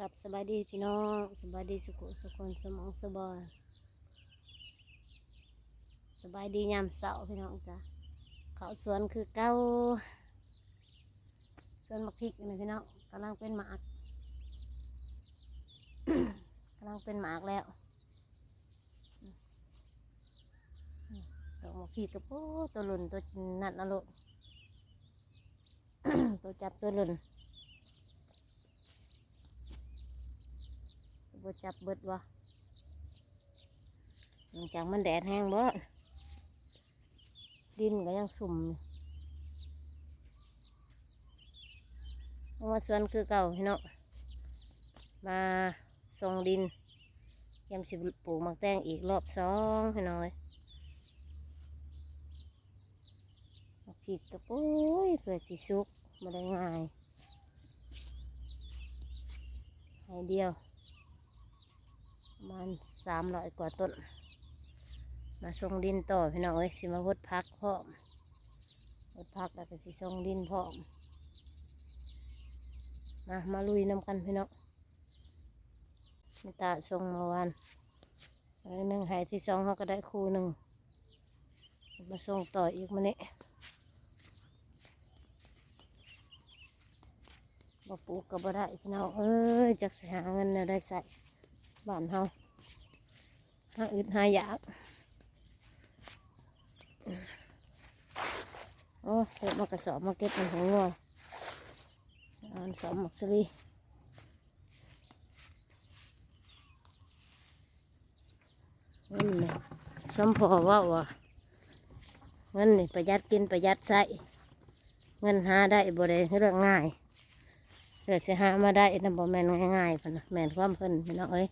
กับสบายดีพี่น้องสบายดีสุขสุขคนสมองสบายสบายดียามเสาร์พี่น้องจ้ะเขาสวนคือเก้าสวนมะพริกนี่พี่น้องกำลังเป็นหมาก กำลังเป็นหมากแล้วดอกมะพริกกับโอ้ตัวหล่นตัวนั่นนะลูก ตัวจับตัวหล่นตัวจับเบิดวะหลังจากมันแดดแห้งบ่ดินก็ยังสุ่มเพราะว่าสวนคือเก่าพี่น้องมาส่งดินยำสิปลูกมักแตงอีกรอบสองพี่น้อยผิดกับโอ้ยเพื่อสิสุกมาได้ง่ายให้เดียวประมาณ300 กว่าต้นมาส่งดินต่อพี่น้องเอ้ยสิมาหดพักพร้อมหดพักแล้วก็สิส่งดินพร้อมมาลุยน้ำกันพี่น้องมีตาส่งเมื่อวานหนึ่งหายที่สองเขาก็ได้คู่หนึ่งมาส่งต่ออีกมื้อนี้บ่ปลูกก็บ่ได้พี่น้องเอ้ยจักสิหาเงินได้ใส่บ้านเฮาหาอึดหาอยากโอ้เก็บมากระสอบมาเก็บเป็นของงัวอันสอบหมักสลีเงินนี่สมพอว่าเงินนี่ประหยัดกินประหยัดใช้เงินหาได้บ่ได้เรื่องง่ายเกิดสิหามาได้นั่นบ่แม่นง่ายๆพุ่นน่ะแม่นความเพิ่นพี่น้องเอ้ย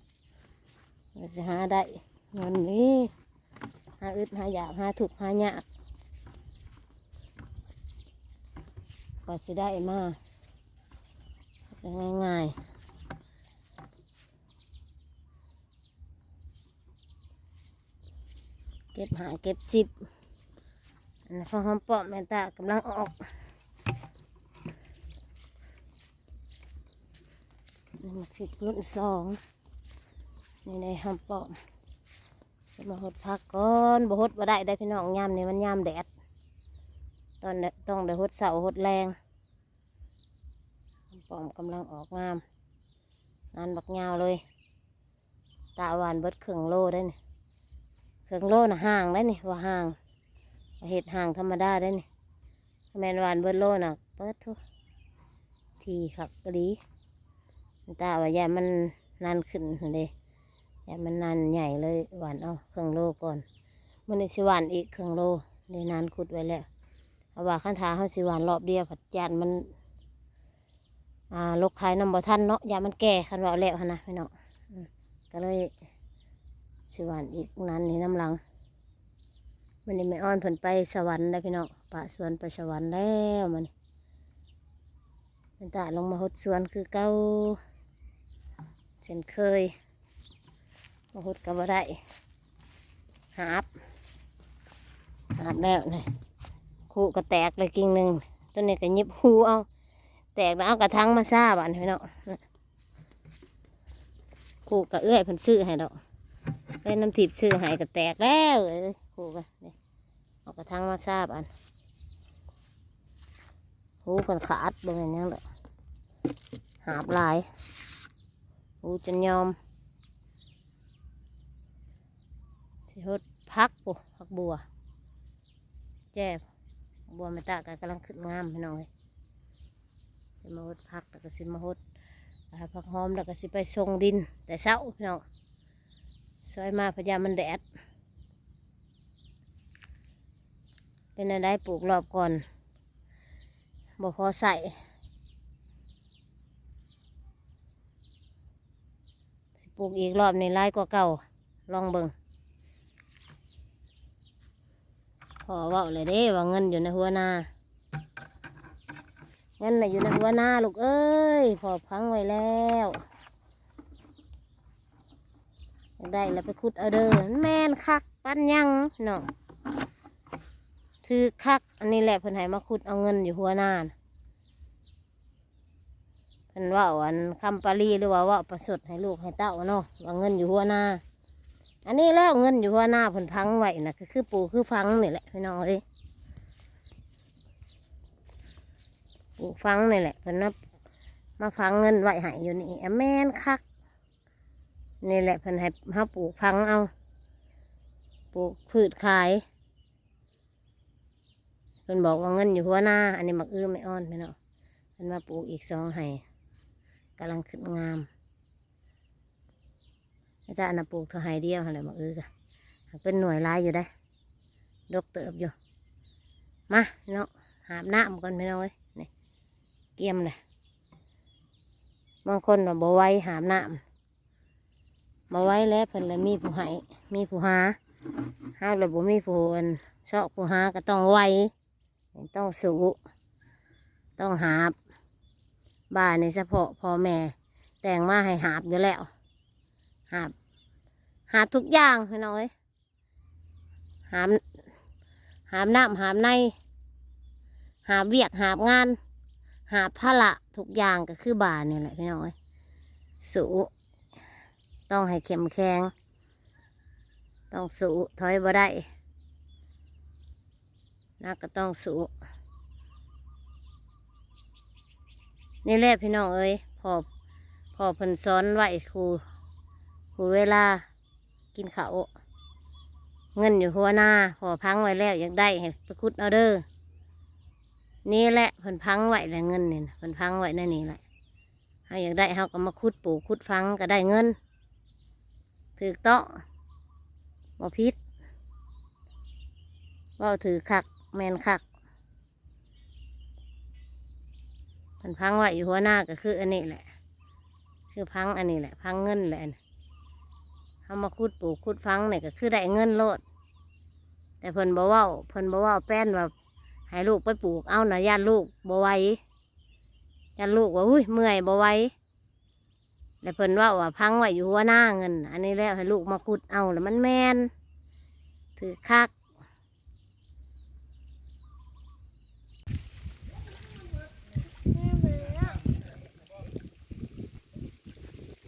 เกิดสิหาได้เงินนี้หาอึดหาอยากหาถูกหายากก็สิได้มาง่ายๆเก็บหาเก็บ10อันนั้นข้าวหอมปอมแม่ตากำลังออกนี่มาพริกรุ่น2นี่ในหอมปอมจะมาหดพักก่อนบ่หดบ่ได้พี่น้องยามนี่มันยามแดดตอนต้องได้หดเสาหดแรงหอมปอมกำลังออกงามงานบักยาวเลยตาหวานเบิดครึ่งโลได้นี่ครึ่งโลน่ะห่างได้นี่ว่าห่างเห็ดห่างธรรมดาได้นี่แมนหวานเบิดโลน่ะเปิดทุกทีครับก็ดีตาว่าอย่ามันนานขึ้นเลยอย่ามันนานใหญ่เลยหวานเอาครึ่งโลก่อนมันสิหวานอีกครึ่งโลในนานขุดไว้แล้วเอาว่าขั้นทาเขาสิหวานรอบเดียวผัดจานมันลกขายน้ำบ่ทันเนาะอย่ามันแก่ขันว่าแล้วนะพี่เนาะก็เลยสิหวานอีกนานนี่น้ำหลังมันนี่ไม่อ่อนผลไปสวรรค์ได้พี่น้องปะสวนไปสวรรค์แล้วมันตาลงมาหดสวนคือเก่าเช่นเคยมาหดก็บ่ได้หาบแล้วนี่คู่ก็แตกเลยกิ่งหนึ่งต้นนี้ก็ยิบหูเอาแตกแล้วเอากระทั่งมาซาบ้านพี่น้องคู่ก็เอื้อยเพิ่นซื้อให้ดอกได้น้ำทิพย์ซื้อให้ก็แตกแล้วคู่ก็เอากระทั่งมาซาบ้านหูเพิ่นขาดบ่แม่นหยังดอกหาบหลายหูจนยอมสิหดพักปุ๊พักบัวแจ่บัวไม่ตากำลังขึ้นงามพี่น้องเลยสิมาหดพักแล้วก็สิมาหดผักหอมแล้วก็สิไปส่งดินแต่เช้าพี่น้องซอยมาพยายามมันแดดเป็นอะไรปลูกรอบก่อนบ่พอใส่สิปลูกอีกรอบในไร่กว่าเก่าลองเบิ่งพอเว่าเลยเด้ว่าเงินอยู่ในหัวนาเงินน่ะอยู่ในหัวนาลูกเอ้ยพอพังไว้แล้วได้แล้วไปขุดเอาเด้อแม่นคักปั้นยังเนาะถือคักอันนี้แหละเพิ่นให้มาขุดเอาเงินอยู่หัวนาเพิ่ เป็นว่าอันคำปาลีหรือว่าประสดให้ลูกให้เต้าเนาะว่าเงินอยู่หัวหน้าอันนี้แล้วเงินอยู่หัวหน้าเพิ่นพังไว้นะก็คือปู่คือฟังนี่แหละพี่น้องเอ้ยปู่ฟังนี่แหละเพิ่นมาฟังเงินไว้ให้อยู่นี่แม่นคักนี่แหละเพิ่นให้เฮาปลูกพังเอาปลูกพืชขายเพิ่นบอกว่าเงินอยู่หัวหน้าอันนี้มักอื้อไม่อ่อนพี่น้องเพิ่นมาปลูกอีก2ให้กำลังขึ้นงามแต่อันนั้นปลูกเท่าไหเดียวอะไรมักอื้อกะเป็นหน่วยลายอยู่ได้ดกเติบอยู่มาเนาะหาบน้ำก่อนพี่น้องเอ้ยนี่เกี่ยมเลยบางคนบ่ไว้หาบน้ำมาไว้แล้วเพิ่นเลยมีผู้ให้มีผู้หาห้าเลยบ่มีผู้อันชอบผู้หาก็ต้องไว้ต้องสู้ต้องหาบบ้านในเฉพาะพ่อแม่แต่งมาให้หาบอยู่แล้วหาบทุกอย่างพี่น้อยหาบน้ำหาบในหาบเวียกหาบงานหาบภาระทุกอย่างก็คือบ้านนี่แหละพี่น้อยสู้ต้องให้เข้มแข็งต้องสู้ถอยบ่ได้นักก็ต้องสู้นี่แหละพี่น้องเอ้ยพอเพิ่นสอนไว้ครูเวลากินข้าวเงินอยู่หัวหน้าพอพังไว้แล้วอยากได้ให้ไปคุดเอาเด้อนี่แหละเพิ่นพังไว้แล้วเงินนี่เพิ่นพังไว้ในนี่แหละถ้าอยากได้เขาก็มาคุดปลูกคุดฟังก็ได้เงินถือโต๊ะบ่พิษว่าถือคักแมนคักมันพังไว้อยู่หัวหน้าก็คืออันนี้แหละคือพังอันนี้แหละพังเงินแหละเขามาคุดปลูกคุดฟังเนี่ยก็คือได้เงินโลดแต่เพิ่นบ่เว้าแป้นว่าให้ลูกไปปลูกเอานะญาติลูกบ่ไหวญาติลูกว่าอุ้ยเมื่อยบ่ไหวแต่เพิ่นว่าพังไว้อยู่หัวหน้าเงินอันนี้แล้วให้ลูกมาคุดเอาแล้วมันแมนถือคัก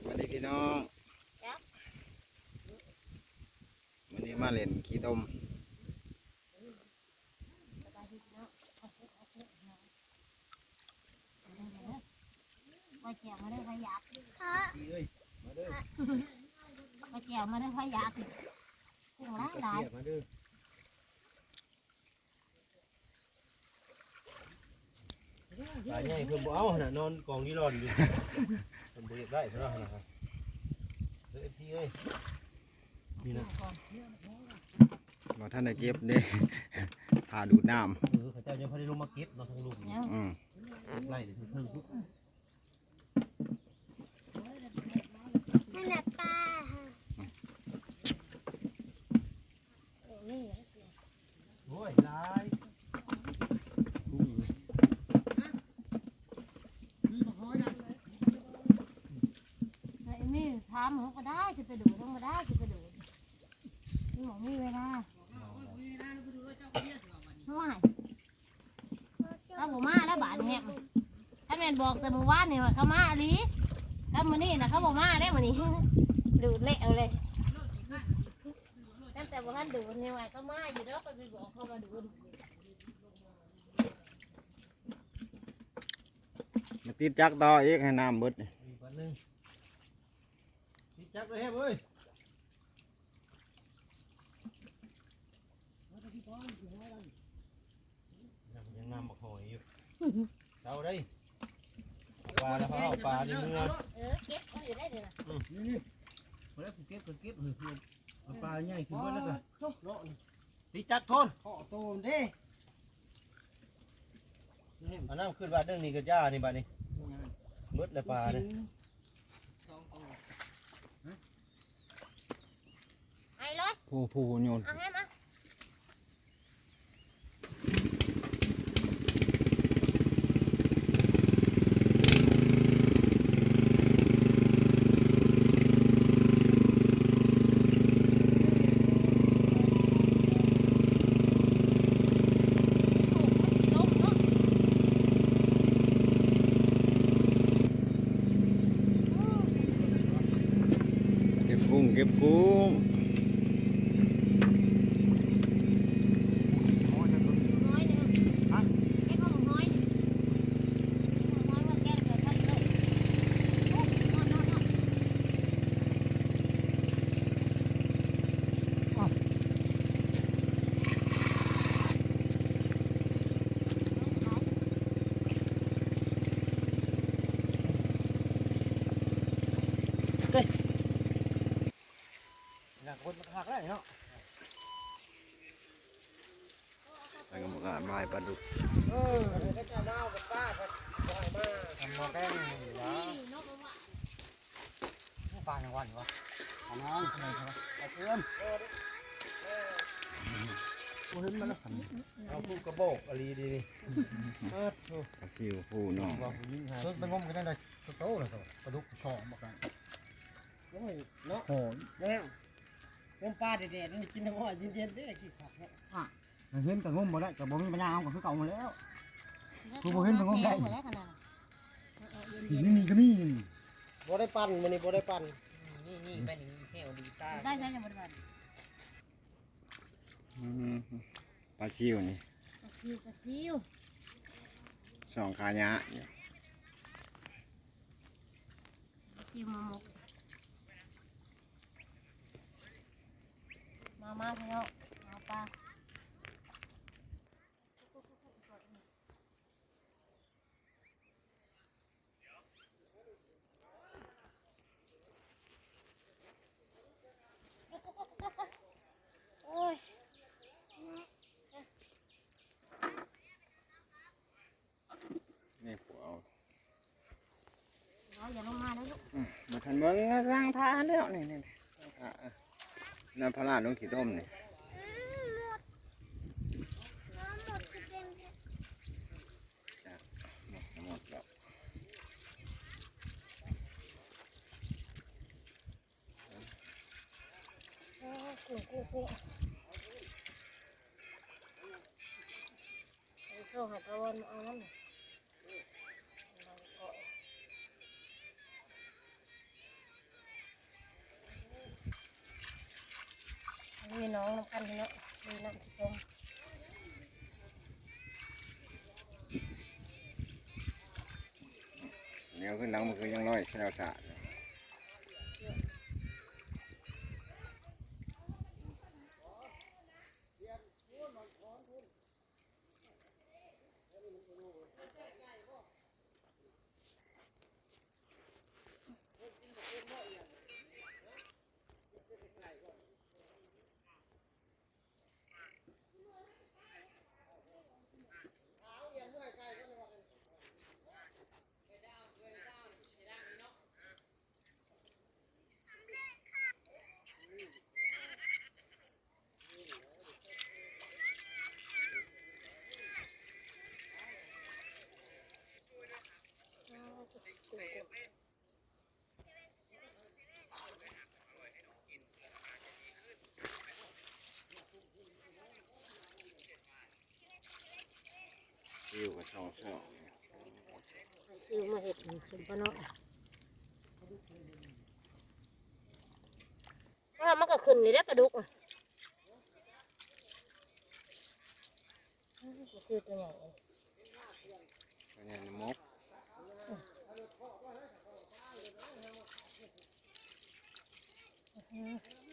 สวัสดีพี่น้องวันนี้มาเล่นขี้ต้มมาแจวมาได้พยัก มาเด้อ มาแจวมาได้พยักกุ้งหลาย มาเด้อตายใหญ่เพิ่มบ่เอาขนาดนอนกองนี่รออยู่ดิเพิ่มบ่เรียบได้ซะแล้วนะครับเด้อพี่เอ้ยนี่นะว่าท่านได้เก็บเด้ถ่าดูดน้ำเขาเจ้ายังพอได้ลงมาเก็บเนาะทั้งลูกไล่ถึงเพิ่งทุกขนาดปลา โอ้ยลาย ไอ้นี่ทำเขาก็ได้สิไปดูต้องมาได้สิไปดูนี่หมอมีเวลาไม่ถ้าผมมาแล้วบาดเนี่ยท่านแม่บอกแต่เมื่อวานนี่ว่าเขามาลีถ้ามื้อนี้นะเขาบอกมาได้มื้อนี้ดูเละเอาเลยตั้งแต่บ่ทันดูนี่ว่าเขามาอยู่แล้วก็ไปบอกเขามาดู มาติดจักต่ออีกให้น้ำเบิดนี่ติดจักเลยเฮ้ยเว้ยยังน้ำบักหอยอยู่เอาได้ปลาแล้วเขาเอาปลาในมือ เก็บเขาอยู่ได้เลยนะ มาแล้วเก็บเอาปลาใหญ่ขึ้นมาแล้วกันติดจักทน ขอโตมเด้ อันนั้นขึ้นว่าเรื่องนี้ก็ย่านี่บ้านี้มืดเลยปลาเลย ไอ้เลย ผู้โยน เอาให้มา กุ้งเก็บกุ้ง น้อยนึงแกงน้อยน้อยว่าแกงเลยครับเลยโอ้นอนอยากคนมาหักได้เนาะ ไปกับหมาบายปลาดุก เออได้เจ้าดาวกับป้าครับได้มาทำมาแป้งนี่นะ นกว่า ปลาในวันวะปลาน้องทำไมครับปลาเชื่อมกูเห็นมันแล้วเอาลูกกระโบกอะไรดีนี่ ปลาซิวผู้น้อง ว่าผู้หญิงฮะ ไปงมกันได้เลยโตเลยปลาดุกทองบอกกัน โอ้ยเนาะ โอ้ย แล้วงมปลาเด็ดๆนี่กินทั้งวันเย็นๆเด้กี่ขับเนาะ เห็นแต่งมบ่ได้แต่บ่มีปัญญาเอาก็คือเก่าหมดแล้ว แล้วขนาด นี่ก็นี่ บ่ได้ปั่นมันนี่บ่ได้ปั่น นี่เป็นเที่ยวดีตา ได้ใช่ยังไม่ได้ ปลาซิวนี่ กระซิว สองขายะอยู่ กระซิวมาหมกมาพี่น้องเอาปลาโอ้ย นี่ผัวเอา น้อยอย่าลงมานะลูก มาทันเบิ้งสร้างท่าแล้วนี่น้ำพลาดลงขี้ต้มนี่ หมดน้ำหมดคือเต็มเลย หมดแล้ว กุ้งไอ้โซ่หัดตะวันเอานั่นนี่น้องน้ำกันเนาะนี่น้ำขี้ต้ม เดี๋ยวขึ้นหลังมันคือยังน้อยแซวสะ ซิวกับสอง ไอ้ซิวมาเห็ดสมปะเนาะถ้ามันก็ขึ้นนี่ได้ปลาดุกซิวตัวใหญ่ ตัวนี้มก เ